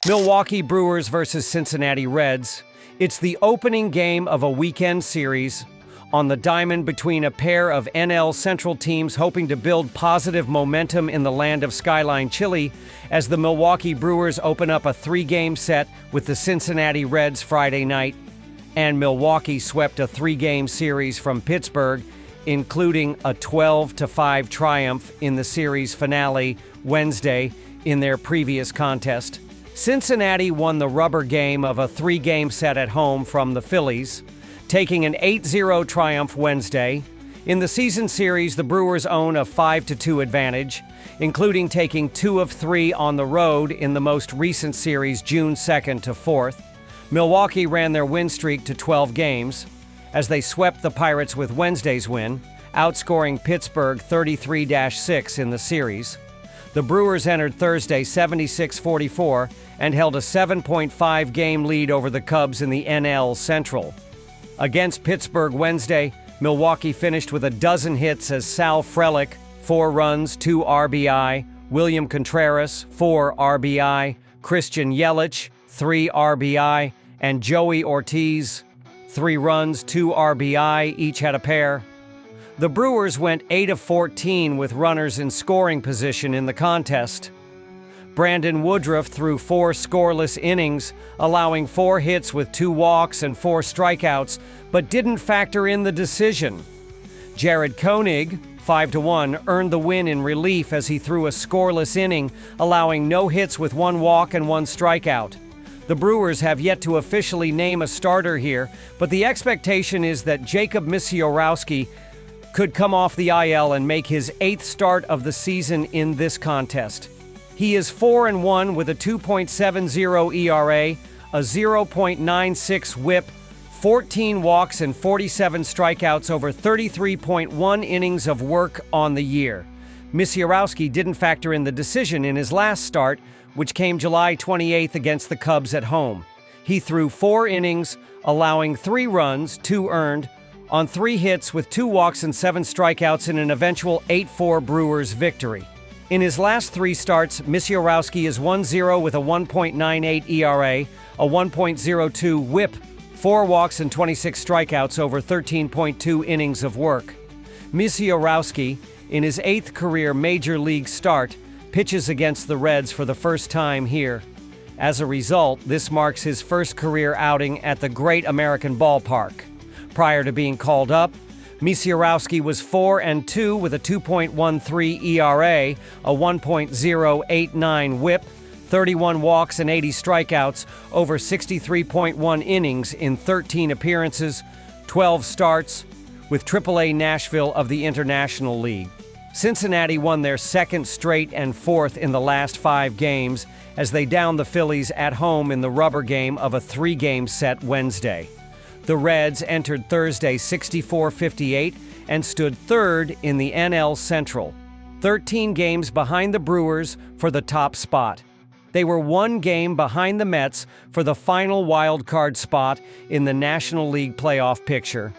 Milwaukee Brewers versus Cincinnati Reds. It's the opening game of a weekend series on the diamond between a pair of NL Central teams hoping to build positive momentum in the land of Skyline Chili as the Milwaukee Brewers open up a three-game set with the Cincinnati Reds Friday night, and Milwaukee swept a three-game series from Pittsburgh, including a 12-5 triumph in the series finale Wednesday in their previous contest. Cincinnati won the rubber game of a three-game set at home from the Phillies, taking an 8-0 triumph Wednesday. In the season series, the Brewers own a 5-2 advantage, including taking 2 of 3 on the road in the most recent series, June 2nd to 4th. Milwaukee ran their win streak to 12 games as they swept the Pirates with Wednesday's win, outscoring Pittsburgh 33-6 in the series. The Brewers entered Thursday 76-44 and held a 7.5 game lead over the Cubs in the NL Central. Against Pittsburgh Wednesday, Milwaukee finished with a dozen hits as Sal Frelick, 4 runs, 2 RBI, William Contreras, 4 RBI, Christian Yelich, 3 RBI, and Joey Ortiz, 3 runs, 2 RBI, each had a pair. The Brewers went 8 of 14 with runners in scoring position in the contest. Brandon Woodruff threw 4 scoreless innings, allowing 4 hits with 2 walks and 4 strikeouts, but didn't factor in the decision. Jared Koenig, 5-1, earned the win in relief as he threw a scoreless inning, allowing no hits with 1 walk and 1 strikeout. The Brewers have yet to officially name a starter here, but the expectation is that Jacob Misiorowski could come off the IL and make his 8th start of the season in this contest. He is 4-1 with a 2.70 ERA, a 0.96 WHIP, 14 walks and 47 strikeouts over 33.1 innings of work on the year. Misiorowski didn't factor in the decision in his last start, which came July 28th against the Cubs at home. He threw 4 innings, allowing 3 runs, 2 earned, on 3 hits with 2 walks and 7 strikeouts in an eventual 8-4 Brewers victory. In his last 3 starts, Misiorowski is 1-0 with a 1.98 ERA, a 1.02 WHIP, 4 walks and 26 strikeouts over 13.2 innings of work. Misiorowski, in his 8th career Major League start, pitches against the Reds for the first time here. As a result, this marks his first career outing at the Great American Ballpark. Prior to being called up, Misiorowski was 4-2 with a 2.13 ERA, a 1.089 WHIP, 31 walks and 80 strikeouts over 63.1 innings in 13 appearances, 12 starts with AAA Nashville of the International League. Cincinnati won their 2nd straight and 4th in the last 5 games as they downed the Phillies at home in the rubber game of a 3-game set Wednesday. The Reds entered Thursday 64-58 and stood 3rd in the NL Central, 13 games behind the Brewers for the top spot. They were 1 game behind the Mets for the final wild card spot in the National League playoff picture.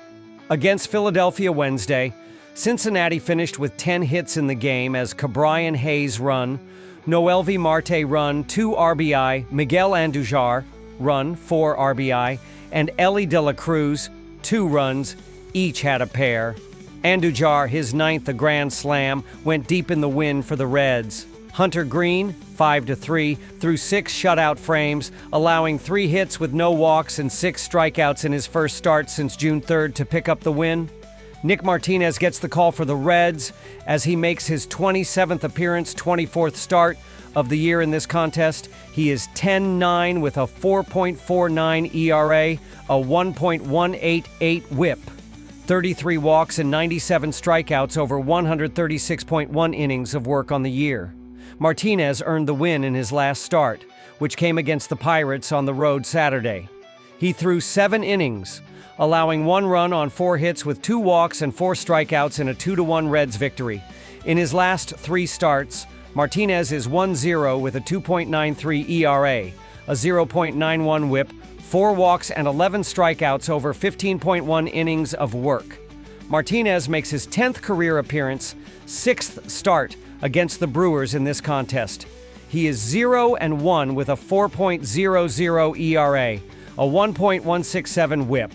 Against Philadelphia Wednesday, Cincinnati finished with 10 hits in the game as Ke'Bryan Hayes run, Noelvi Marte run, 2 RBI, Miguel Andujar run, 4 RBI, and Elly De La Cruz, 2 runs, each had a pair. Andujar, his 9th a grand slam, went deep in the win for the Reds. Hunter Green, 5-3, threw 6 shutout frames, allowing 3 hits with no walks and 6 strikeouts in his first start since June 3rd to pick up the win. Nick Martinez gets the call for the Reds as he makes his 27th appearance, 24th start of the year in this contest. He is 10-9 with a 4.49 ERA, a 1.188 WHIP, 33 walks and 97 strikeouts over 136.1 innings of work on the year. Martinez earned the win in his last start, which came against the Pirates on the road Saturday. He threw 7 innings, allowing 1 run on 4 hits with 2 walks and 4 strikeouts in a 2-1 Reds victory. In his last 3 starts, Martinez is 1-0 with a 2.93 ERA, a 0.91 WHIP, 4 walks and 11 strikeouts over 15.1 innings of work. Martinez makes his 10th career appearance, 6th start against the Brewers in this contest. He is 0-1 with a 4.00 ERA, a 1.167 whip,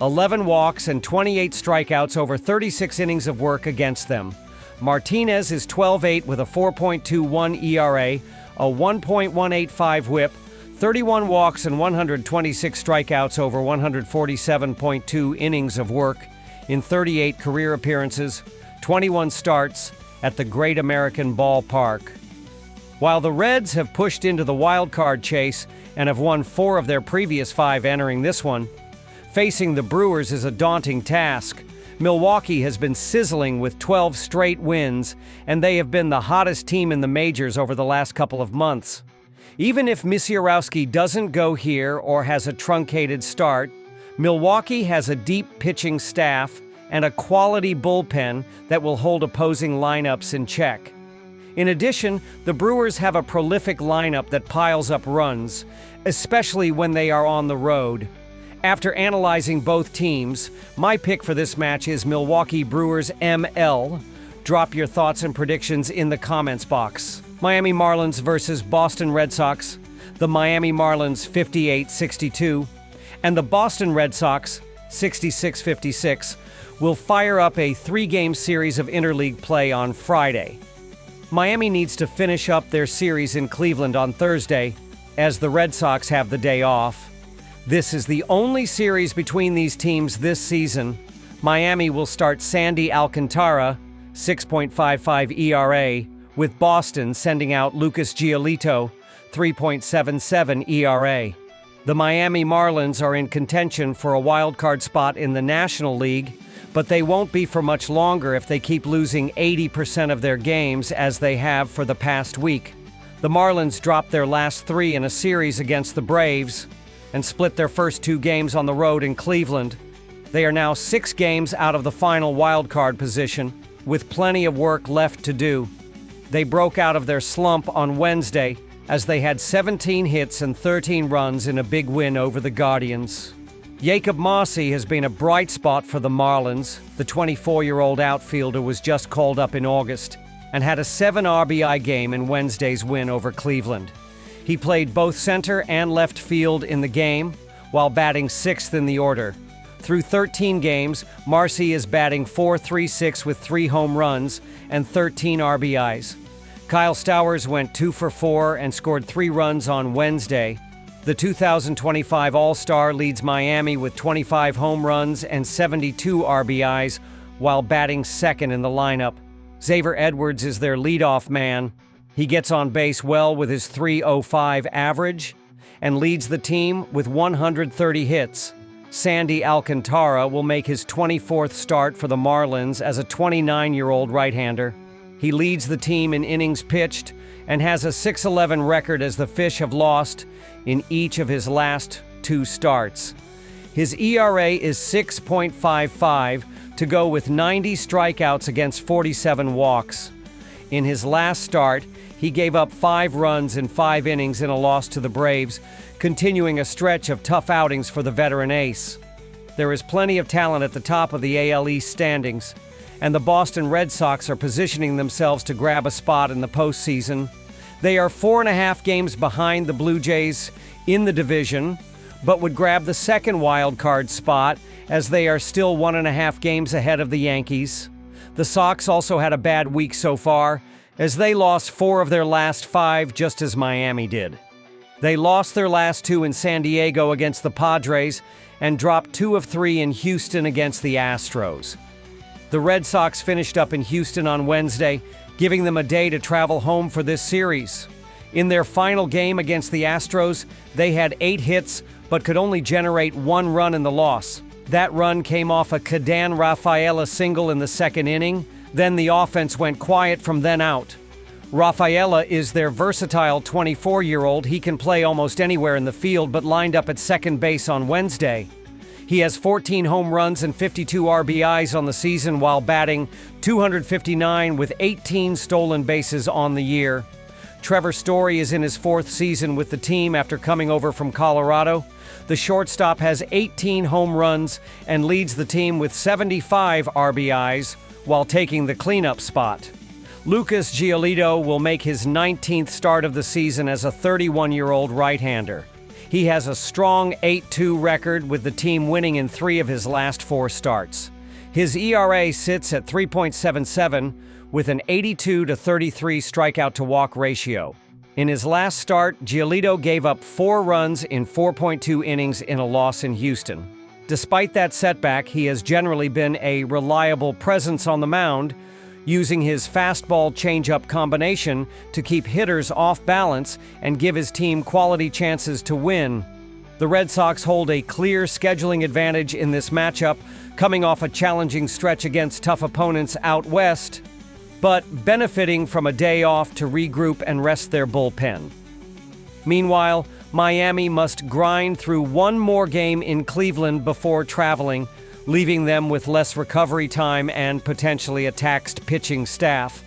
11 walks and 28 strikeouts over 36 innings of work against them. Martinez is 12-8 with a 4.21 ERA, a 1.185 whip, 31 walks and 126 strikeouts over 147.2 innings of work in 38 career appearances, 21 starts at the Great American Ballpark. While the Reds have pushed into the wild card chase and have won 4 of their previous 5 entering this one, facing the Brewers is a daunting task. Milwaukee has been sizzling with 12 straight wins, and they have been the hottest team in the majors over the last couple of months. Even if Misiorowski doesn't go here or has a truncated start, Milwaukee has a deep pitching staff and a quality bullpen that will hold opposing lineups in check. In addition, the Brewers have a prolific lineup that piles up runs, especially when they are on the road. After analyzing both teams, my pick for this match is Milwaukee Brewers ML. Drop your thoughts and predictions in the comments box. Miami Marlins versus Boston Red Sox. The Miami Marlins 58-62 and the Boston Red Sox 66-56 will fire up a 3-game series of interleague play on Friday. Miami needs to finish up their series in Cleveland on Thursday, as the Red Sox have the day off. This is the only series between these teams this season. Miami will start Sandy Alcantara, 6.55 ERA, with Boston sending out Lucas Giolito, 3.77 ERA. The Miami Marlins are in contention for a wild card spot in the National League, but they won't be for much longer if they keep losing 80% of their games as they have for the past week. The Marlins dropped their last 3 in a series against the Braves and split their first 2 games on the road in Cleveland. They are now 6 games out of the final wild card position, with plenty of work left to do. They broke out of their slump on Wednesday as they had 17 hits and 13 runs in a big win over the Guardians. Jacob Mossy has been a bright spot for the Marlins. The 24-year-old outfielder was just called up in August and had a 7 RBI game in Wednesday's win over Cleveland. He played both center and left field in the game, while batting 6th in the order. Through 13 games, Marcy is batting .436 with 3 home runs and 13 RBIs. Kyle Stowers went 2 for 4 and scored 3 runs on Wednesday. The 2025 All-Star leads Miami with 25 home runs and 72 RBIs, while batting 2nd in the lineup. Xavier Edwards is their leadoff man. He gets on base well with his .305 average and leads the team with 130 hits. Sandy Alcantara will make his 24th start for the Marlins as a 29-year-old right-hander. He leads the team in innings pitched and has a .611 record as the Fish have lost in each of his last 2 starts. His ERA is 6.55 to go with 90 strikeouts against 47 walks. In his last start, he gave up 5 runs in 5 innings in a loss to the Braves, continuing a stretch of tough outings for the veteran ace. There is plenty of talent at the top of the AL East standings, and the Boston Red Sox are positioning themselves to grab a spot in the postseason. They are 4.5 games behind the Blue Jays in the division, but would grab the 2nd wild card spot as they are still 1.5 games ahead of the Yankees. The Sox also had a bad week so far, as they lost 4 of their last 5 just as Miami did. They lost their last 2 in San Diego against the Padres and dropped 2 of 3 in Houston against the Astros. The Red Sox finished up in Houston on Wednesday, giving them a day to travel home for this series. In their final game against the Astros, they had 8 hits but could only generate 1 run in the loss. That run came off a Kedan Rafaela single in the 2nd inning. Then the offense went quiet from then out. Rafaela is their versatile 24-year-old. He can play almost anywhere in the field, but lined up at second base on Wednesday. He has 14 home runs and 52 RBIs on the season while batting .259 with 18 stolen bases on the year. Trevor Story is in his 4th season with the team after coming over from Colorado. The shortstop has 18 home runs and leads the team with 75 RBIs while taking the cleanup spot. Lucas Giolito will make his 19th start of the season as a 31-year-old right-hander. He has a strong 8-2 record, with the team winning in 3 of his last 4 starts. His ERA sits at 3.77 with an 82-33 strikeout-to-walk ratio. In his last start, Giolito gave up 4 runs in 4.2 innings in a loss in Houston. Despite that setback, he has generally been a reliable presence on the mound, using his fastball changeup combination to keep hitters off balance and give his team quality chances to win. The Red Sox hold a clear scheduling advantage in this matchup, coming off a challenging stretch against tough opponents out west, but benefiting from a day off to regroup and rest their bullpen. Meanwhile, Miami must grind through one more game in Cleveland before traveling, leaving them with less recovery time and potentially a taxed pitching staff.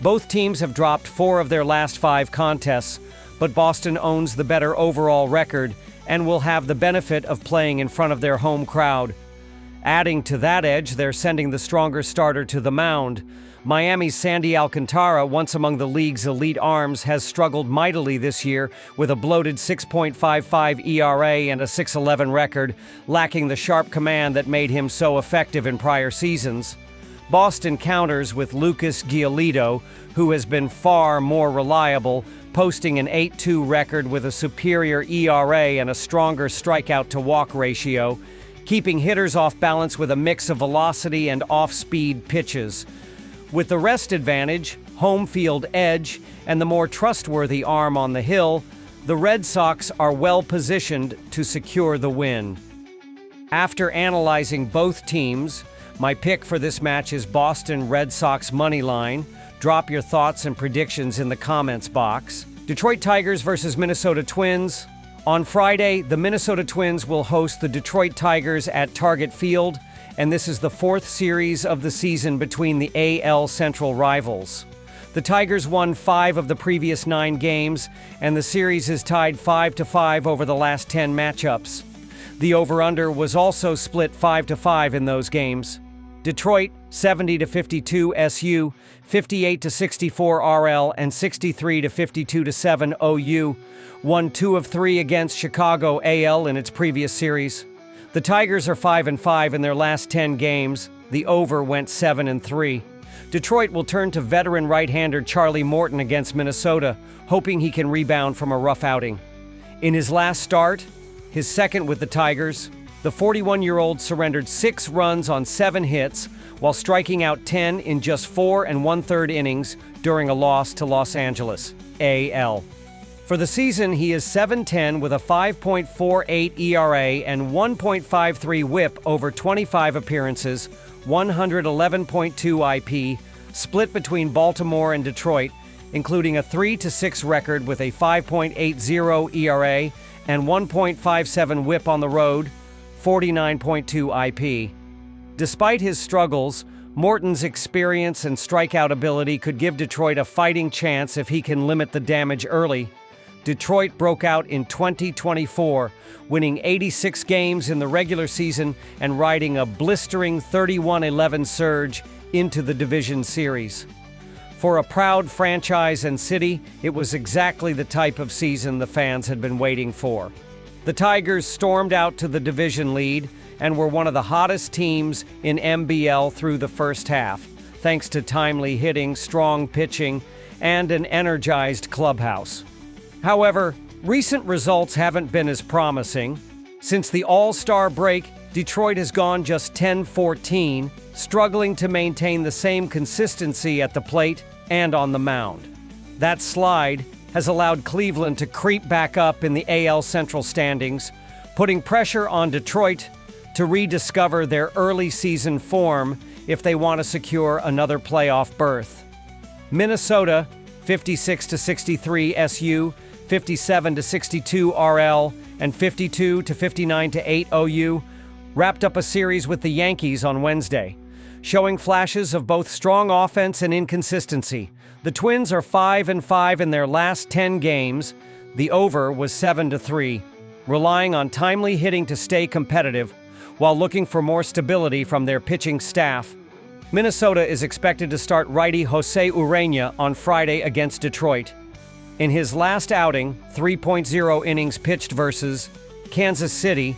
Both teams have dropped 4 of their last 5 contests, but Boston owns the better overall record and will have the benefit of playing in front of their home crowd. Adding to that edge, they're sending the stronger starter to the mound. Miami's Sandy Alcantara, once among the league's elite arms, has struggled mightily this year with a bloated 6.55 ERA and a 6.11 record, lacking the sharp command that made him so effective in prior seasons. Boston counters with Lucas Giolito, who has been far more reliable, posting an 8-2 record with a superior ERA and a stronger strikeout-to-walk ratio, keeping hitters off balance with a mix of velocity and off-speed pitches. With the rest advantage, home field edge, and the more trustworthy arm on the hill, the Red Sox are well positioned to secure the win. After analyzing both teams, my pick for this match is Boston Red Sox money line. Drop your thoughts and predictions in the comments box. Detroit Tigers versus Minnesota Twins. On Friday, the Minnesota Twins will host the Detroit Tigers at Target Field, and this is the 4th series of the season between the AL Central rivals. The Tigers won 5 of the previous 9 games, and the series is tied 5-5 over the last 10 matchups. The over-under was also split 5-5 in those games. Detroit, 70-52 SU, 58-64 RL, and 63-52-7 OU, won 2 of 3 against Chicago AL in its previous series. The Tigers are 5-5 in their last 10 games. The over went 7-3. Detroit will turn to veteran right-hander Charlie Morton against Minnesota, hoping he can rebound from a rough outing. In his last start, his second with the Tigers, the 41-year-old surrendered 6 runs on 7 hits while striking out 10 in just 4 1/3 innings during a loss to Los Angeles AL. For the season, he is 7-10 with a 5.48 ERA and 1.53 WHIP over 25 appearances, 111.2 IP, split between Baltimore and Detroit, including a 3-6 record with a 5.80 ERA and 1.57 WHIP on the road, 49.2 IP. Despite his struggles, Morton's experience and strikeout ability could give Detroit a fighting chance if he can limit the damage early. Detroit broke out in 2024, winning 86 games in the regular season and riding a blistering 31-11 surge into the division series. For a proud franchise and city, it was exactly the type of season the fans had been waiting for. The Tigers stormed out to the division lead and were one of the hottest teams in MBL through the first half, thanks to timely hitting, strong pitching, and an energized clubhouse. However, recent results haven't been as promising. Since the All-Star break, Detroit has gone just 10-14, struggling to maintain the same consistency at the plate and on the mound. That slide has allowed Cleveland to creep back up in the AL Central standings, putting pressure on Detroit to rediscover their early season form if they want to secure another playoff berth. Minnesota, 56-63 SU, 57-62 RL, and 52-59-8 OU, wrapped up a series with the Yankees on Wednesday. Showing flashes of both strong offense and inconsistency, the Twins are 5-5 in their last 10 games. The over was 7-3, relying on timely hitting to stay competitive while looking for more stability from their pitching staff. Minnesota is expected to start righty Jose Urena on Friday against Detroit. In his last outing, 3.0 innings pitched versus Kansas City,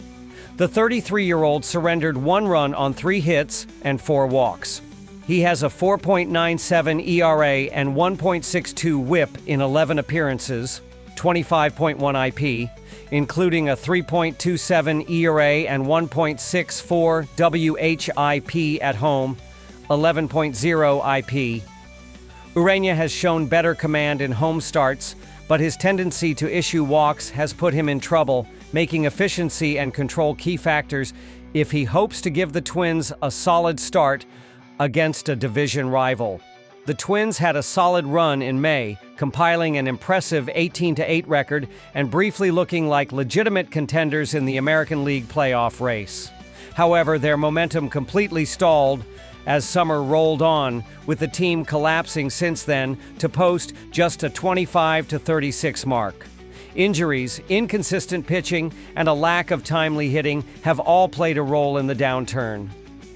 the 33-year-old surrendered 1 run on 3 hits and 4 walks. He has a 4.97 ERA and 1.62 WHIP in 11 appearances, 25.1 IP, including a 3.27 ERA and 1.64 WHIP at home, 11.0 IP. Urena has shown better command in home starts, but his tendency to issue walks has put him in trouble, making efficiency and control key factors if he hopes to give the Twins a solid start against a division rival. The Twins had a solid run in May, compiling an impressive 18-8 record and briefly looking like legitimate contenders in the American League playoff race. However, their momentum completely stalled as summer rolled on, with the team collapsing since then to post just a 25-36 mark. Injuries, inconsistent pitching, and a lack of timely hitting have all played a role in the downturn.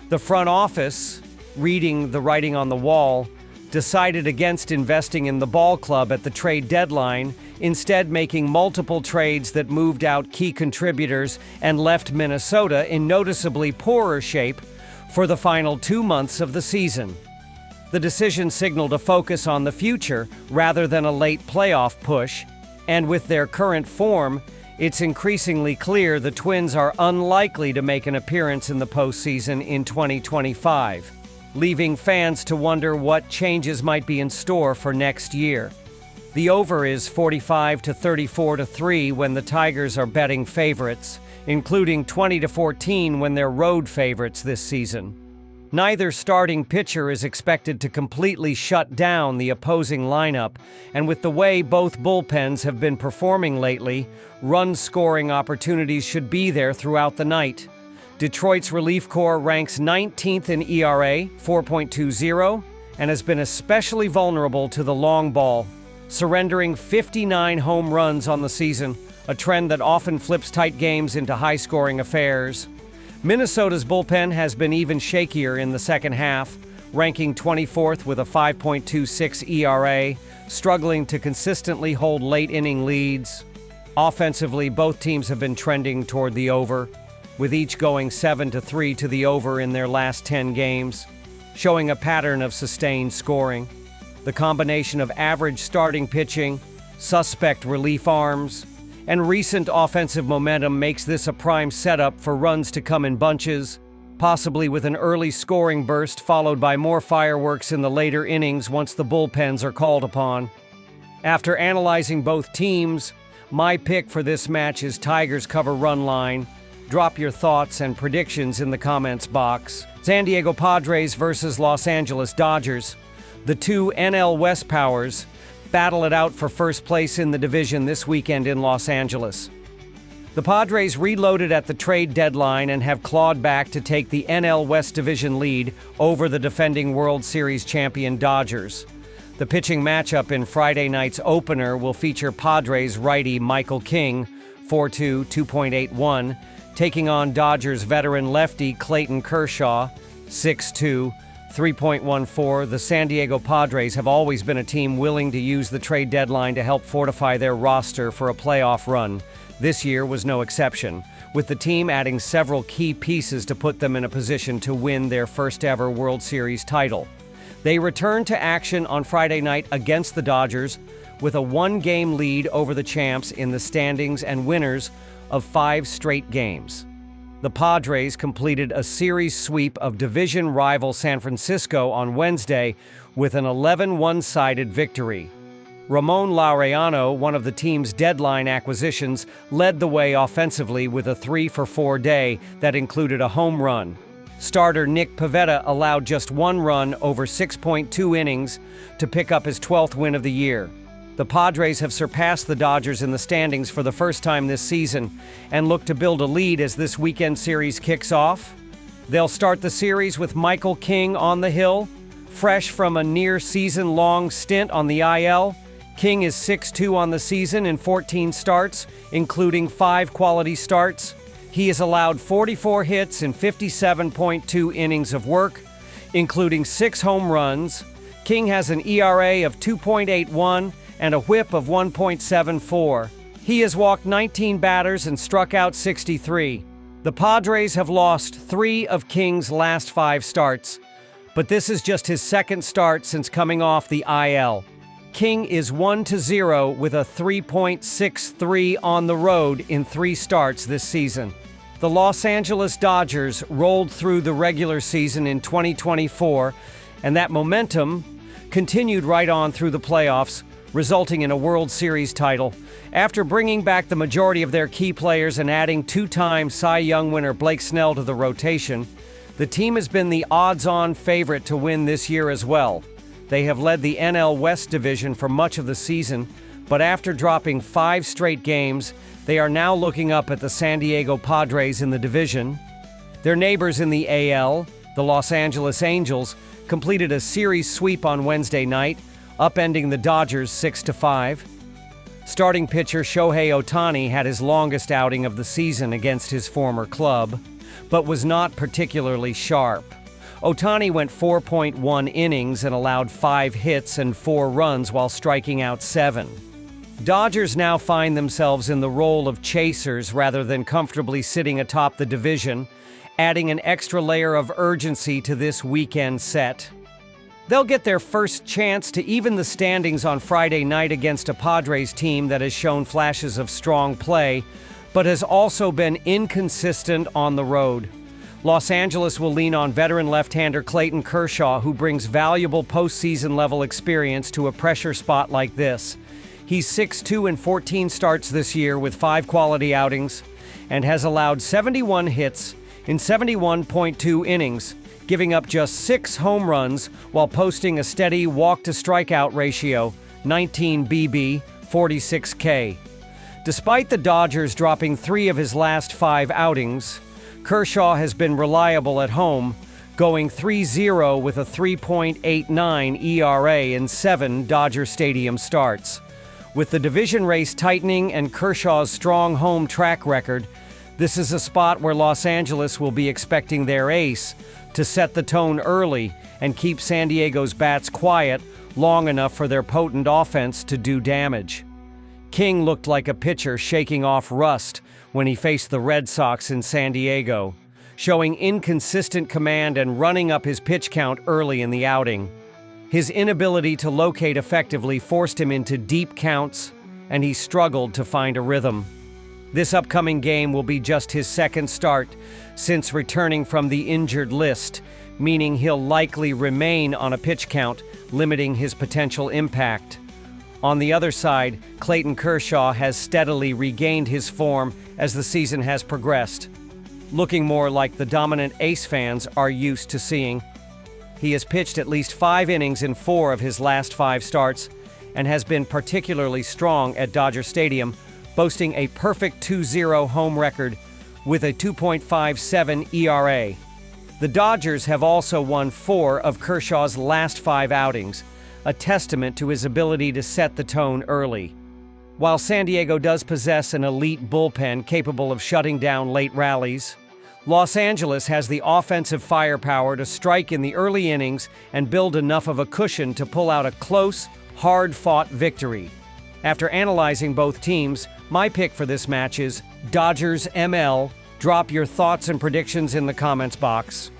The front office, reading the writing on the wall, decided against investing in the ball club at the trade deadline, instead making multiple trades that moved out key contributors and left Minnesota in noticeably poorer shape for the final 2 months of the season. The decision signaled a focus on the future rather than a late playoff push, and with their current form, it's increasingly clear the Twins are unlikely to make an appearance in the postseason in 2025, leaving fans to wonder what changes might be in store for next year. The over is 45 to 34 to 3 when the Tigers are betting favorites, including 20 to 14 when they're road favorites this season. Neither starting pitcher is expected to completely shut down the opposing lineup, and with the way both bullpens have been performing lately, run-scoring opportunities should be there throughout the night. Detroit's relief corps ranks 19th in ERA, 4.20, and has been especially vulnerable to the long ball, surrendering 59 home runs on the season, a trend that often flips tight games into high-scoring affairs. Minnesota's bullpen has been even shakier in the second half, ranking 24th with a 5.26 ERA, struggling to consistently hold late-inning leads. Offensively, both teams have been trending toward the over, with each going 7-3 to the over in their last 10 games, showing a pattern of sustained scoring. The combination of average starting pitching, suspect relief arms, and recent offensive momentum makes this a prime setup for runs to come in bunches, possibly with an early scoring burst followed by more fireworks in the later innings once the bullpens are called upon. After analyzing both teams, my pick for this match is Tigers cover run line. Drop your thoughts and predictions in the comments box. San Diego Padres versus Los Angeles Dodgers. The two NL West powers battle it out for first place in the division this weekend in Los Angeles. The Padres reloaded at the trade deadline and have clawed back to take the NL West Division lead over the defending World Series champion Dodgers. The pitching matchup in Friday night's opener will feature Padres righty Michael King, 4.2, 2.81, taking on Dodgers veteran lefty Clayton Kershaw, 6.2, 3.14. The San Diego Padres have always been a team willing to use the trade deadline to help fortify their roster for a playoff run. This year was no exception, with the team adding several key pieces to put them in a position to win their first-ever World Series title. They returned to action on Friday night against the Dodgers with a 1-game lead over the champs in the standings and winners of 5 straight games. The Padres completed a series sweep of division rival San Francisco on Wednesday with an 11 one-sided victory. Ramon Laureano, one of the team's deadline acquisitions, led the way offensively with a 3-for-4 day that included a home run. Starter Nick Pivetta allowed just 1 run over 6.2 innings to pick up his 12th win of the year. The Padres have surpassed the Dodgers in the standings for the first time this season and look to build a lead as this weekend series kicks off. They'll start the series with Michael King on the hill, fresh from a near-season-long stint on the IL. King is 6.2 on the season in 14 starts, including 5 quality starts. He has allowed 44 hits in 57.2 innings of work, including 6 home runs. King has an ERA of 2.81 and a whip of 1.74. He has walked 19 batters and struck out 63. The Padres have lost 3 of King's last 5 starts, but this is just his second start since coming off the IL. King is 1-0 with a 3.63 on the road in 3 starts this season. The Los Angeles Dodgers rolled through the regular season in 2024, and that momentum continued right on through the playoffs, resulting in a World Series title. After bringing back the majority of their key players and adding 2-time Cy Young winner Blake Snell to the rotation, the team has been the odds-on favorite to win this year as well. They have led the NL West division for much of the season, but after dropping 5 straight games, they are now looking up at the San Diego Padres in the division. Their neighbors in the AL, the Los Angeles Angels, completed a series sweep on Wednesday night, upending the Dodgers 6-5. Starting pitcher Shohei Ohtani had his longest outing of the season against his former club, but was not particularly sharp. Ohtani went 4.1 innings and allowed 5 hits and 4 runs while striking out 7. Dodgers now find themselves in the role of chasers rather than comfortably sitting atop the division, adding an extra layer of urgency to this weekend set. They'll get their first chance to even the standings on Friday night against a Padres team that has shown flashes of strong play, but has also been inconsistent on the road. Los Angeles will lean on veteran left-hander Clayton Kershaw, who brings valuable postseason-level experience to a pressure spot like this. He's 6-2 in 14 starts this year with 5 quality outings and has allowed 71 hits in 71.2 innings, giving up just 6 home runs while posting a steady walk-to-strikeout ratio, 19 BB, 46 K. Despite the Dodgers dropping 3 of his last 5 outings, Kershaw has been reliable at home, going 3-0 with a 3.89 ERA in 7 Dodger Stadium starts. With the division race tightening and Kershaw's strong home track record, this is a spot where Los Angeles will be expecting their ace to set the tone early and keep San Diego's bats quiet long enough for their potent offense to do damage. King looked like a pitcher shaking off rust when he faced the Red Sox in San Diego, showing inconsistent command and running up his pitch count early in the outing. His inability to locate effectively forced him into deep counts, and he struggled to find a rhythm. This upcoming game will be just his second start since returning from the injured list, meaning he'll likely remain on a pitch count, limiting his potential impact. On the other side, Clayton Kershaw has steadily regained his form as the season has progressed, looking more like the dominant ace fans are used to seeing. He has pitched at least 5 innings in 4 of his last 5 starts and has been particularly strong at Dodger Stadium, boasting a perfect 2-0 home record with a 2.57 ERA. The Dodgers have also won 4 of Kershaw's last 5 outings, a testament to his ability to set the tone early. While San Diego does possess an elite bullpen capable of shutting down late rallies, Los Angeles has the offensive firepower to strike in the early innings and build enough of a cushion to pull out a close, hard-fought victory. After analyzing both teams, my pick for this match is Dodgers ML. Drop your thoughts and predictions in the comments box.